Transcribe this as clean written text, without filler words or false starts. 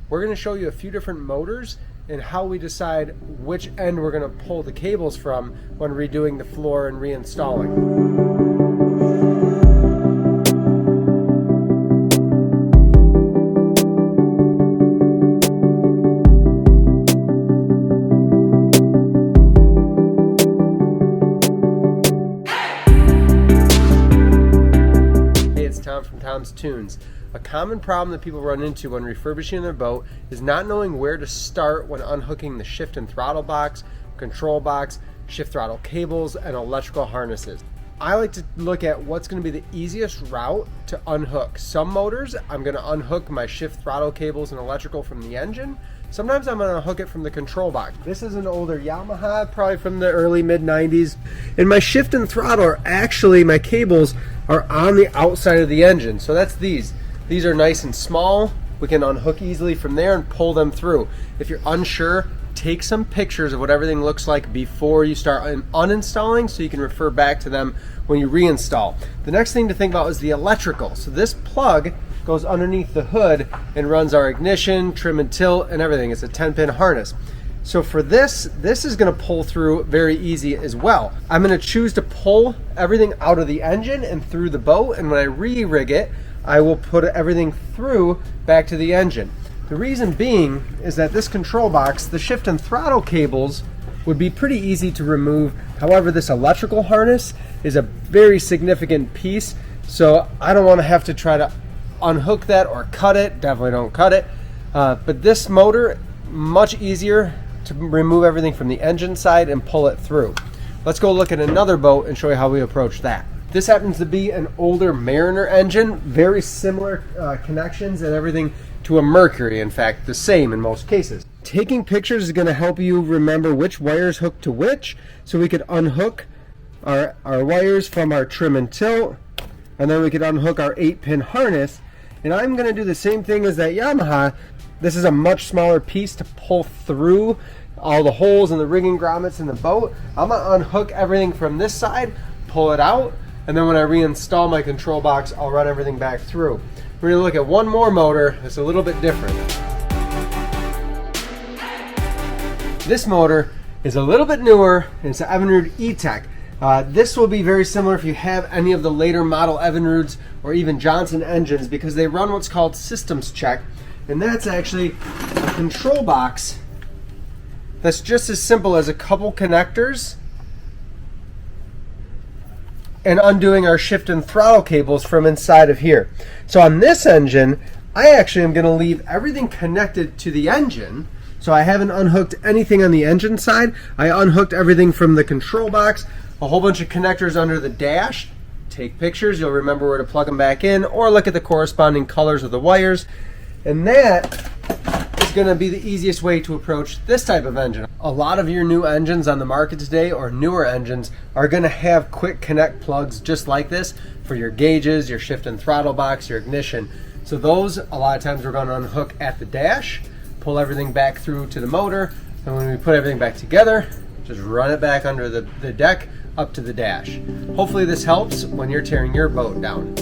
we're going to show you a few different motors and how we decide which end we're going to pull the cables from when redoing the floor and reinstalling. From Tom's Toons. A common problem that people run into when refurbishing their boat is not knowing where to start when unhooking the shift and throttle box, control box, shift throttle cables, and electrical harnesses. I like to look at what's going to be the easiest route to unhook. Some motors, I'm going to unhook my shift throttle cables and electrical from the engine. Sometimes I'm going to hook it from the control box. This is an older Yamaha, probably from the early mid-90s. And my shift and throttle are actually, my cables are on the outside of the engine. So that's these. These are nice and small. We can unhook easily from there and pull them through. If you're unsure, take some pictures of what everything looks like before you start uninstalling so you can refer back to them when you reinstall. The next thing to think about is the electrical. So this plug goes underneath the hood and runs our ignition, trim and tilt, and everything. It's a 10-pin harness. So for this is going to pull through very easy as well. I'm going to choose to pull everything out of the engine and through the boat, and when I re-rig it, I will put everything through back to the engine. The reason being is that this control box, the shift and throttle cables, would be pretty easy to remove. However, this electrical harness is a very significant piece, so I don't want to have to try to unhook that or cut it. Definitely don't cut it. But this motor, much easier to remove everything from the engine side and pull it through. Let's go look at another boat and show you how we approach that. This happens to be an older Mariner engine, very similar connections and everything to a Mercury, in fact the same in most cases. Taking pictures is going to help you remember which wires hook to which, so we could unhook our wires from our trim and tilt, and then we could unhook our 8-pin harness. And I'm going to do the same thing as that Yamaha. This is a much smaller piece to pull through all the holes and the rigging grommets in the boat. I'm going to unhook everything from this side, pull it out, and then when I reinstall my control box, I'll run everything back through. We're going to look at one more motor that's a little bit different. This motor is a little bit newer, and it's an Evinrude E-Tech. This will be very similar if you have any of the later model Evinrudes or even Johnson engines, because they run what's called systems check, and that's actually a control box that's just as simple as a couple connectors and undoing our shift and throttle cables from inside of here. So on this engine, I actually am going to leave everything connected to the engine. So I haven't unhooked anything on the engine side. I unhooked everything from the control box, a whole bunch of connectors under the dash. Take pictures, you'll remember where to plug them back in, or look at the corresponding colors of the wires. And that is going to be the easiest way to approach this type of engine. A lot of your new engines on the market today, or newer engines, are going to have quick connect plugs just like this for your gauges, your shift and throttle box, your ignition. So those, a lot of times we're going to unhook at the dash, pull everything back through to the motor, and when we put everything back together, just run it back under the deck up to the dash. Hopefully this helps when you're tearing your boat down.